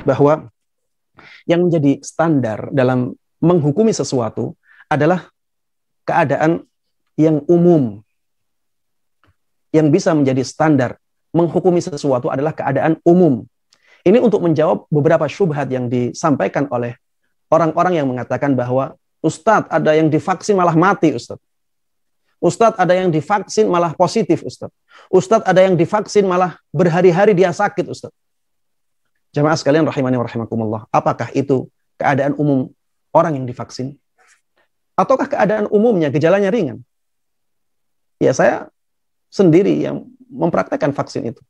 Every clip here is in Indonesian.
bahwa yang menjadi standar dalam menghukumi sesuatu adalah keadaan yang umum. Yang bisa menjadi standar menghukumi sesuatu adalah keadaan umum. Ini untuk menjawab beberapa syubhat yang disampaikan oleh orang-orang yang mengatakan bahwa Ustadz, ada yang divaksin malah mati, Ustadz. Ustadz, ada yang divaksin malah positif, Ustadz. Ustadz, ada yang divaksin malah berhari-hari dia sakit, Ustadz. Jamaah sekalian rahimani wa rahimakumullah. Apakah itu keadaan umum orang yang divaksin? Ataukah keadaan umumnya gejalanya ringan? Ya, saya sendiri yang mempraktekkan vaksin itu.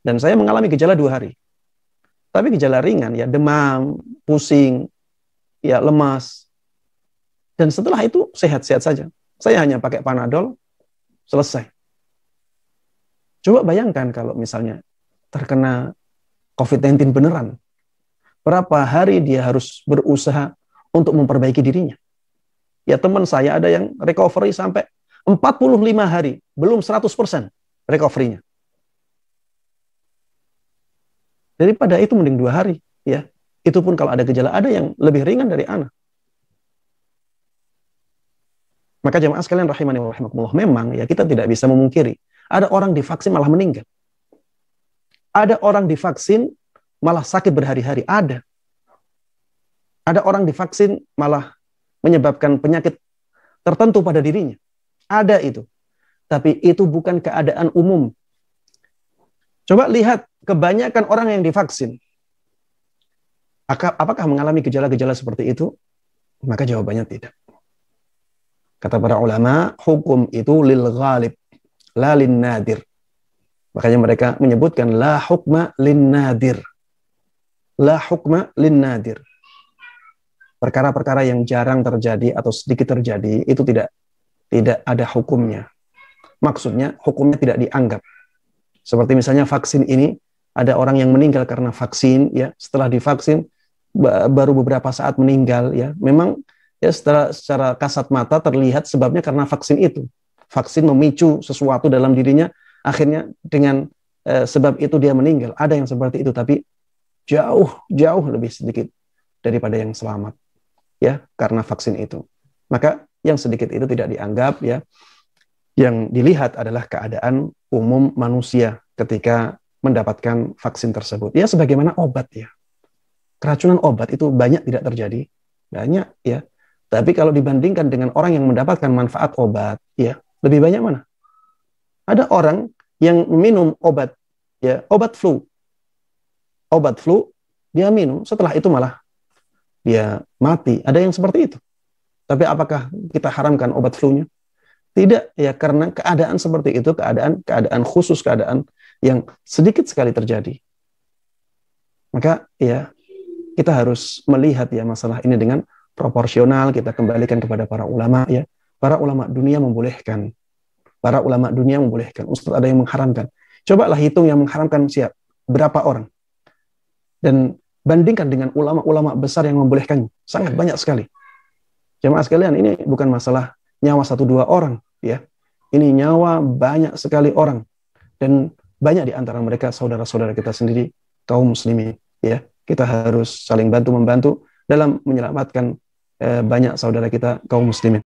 Dan saya mengalami gejala 2 hari. Tapi gejala ringan, ya demam, pusing, ya lemas. Dan setelah itu sehat-sehat saja. Saya hanya pakai Panadol, selesai. Coba bayangkan kalau misalnya terkena COVID-19 beneran. Berapa hari dia harus berusaha untuk memperbaiki dirinya. Ya teman saya ada yang recovery sampai 45 hari, belum 100% recovery-nya. Daripada itu mending 2 hari, ya. Itu pun kalau ada gejala, ada yang lebih ringan dari anak. Maka jemaah sekalian rahimani wa rahimakumullah, memang ya kita tidak bisa memungkiri ada orang divaksin malah meninggal. Ada orang divaksin malah sakit berhari-hari, ada. Ada orang divaksin malah menyebabkan penyakit tertentu pada dirinya. Ada itu. Tapi itu bukan keadaan umum. Coba lihat kebanyakan orang yang divaksin. Apakah mengalami gejala-gejala seperti itu? Maka jawabannya tidak. Kata para ulama, hukum itu lil ghalib, la lin nadir. Makanya mereka menyebutkan la hukma lin nadir. La hukma lin nadir. Perkara-perkara yang jarang terjadi atau sedikit terjadi itu tidak ada hukumnya. Maksudnya hukumnya tidak dianggap. Seperti misalnya vaksin ini, ada orang yang meninggal karena vaksin, ya setelah divaksin baru beberapa saat meninggal, ya memang ya secara kasat mata terlihat sebabnya karena vaksin itu. Vaksin memicu sesuatu dalam dirinya, akhirnya dengan sebab itu dia meninggal. Ada yang seperti itu, tapi jauh lebih sedikit daripada yang selamat, ya karena vaksin itu. Maka yang sedikit itu tidak dianggap, ya. Yang dilihat adalah keadaan umum manusia ketika mendapatkan vaksin tersebut. Ya sebagaimana obat, ya. Keracunan obat itu banyak tidak terjadi, banyak, ya. Tapi kalau dibandingkan dengan orang yang mendapatkan manfaat obat, ya lebih banyak mana? Ada orang yang minum obat, ya obat flu, dia minum, setelah itu malah dia mati. Ada yang seperti itu. Tapi apakah kita haramkan obat flu-nya? Tidak, ya karena keadaan seperti itu, keadaan khusus, keadaan yang sedikit sekali terjadi. Maka ya kita harus melihat ya masalah ini dengan proporsional, kita kembalikan kepada para ulama, ya. Para ulama dunia membolehkan. Para ulama dunia membolehkan. Ustaz, ada yang mengharamkan. Cobalah hitung yang mengharamkan siapa? Berapa orang? Dan bandingkan dengan ulama-ulama besar yang membolehkannya. Sangat banyak sekali. Jemaah sekalian, ini bukan masalah nyawa 1-2 orang, ya. Ini nyawa banyak sekali orang. Dan banyak di antara mereka saudara-saudara kita sendiri, kaum muslimin, ya. Kita harus saling bantu-membantu dalam menyelamatkan banyak saudara kita kaum muslimin.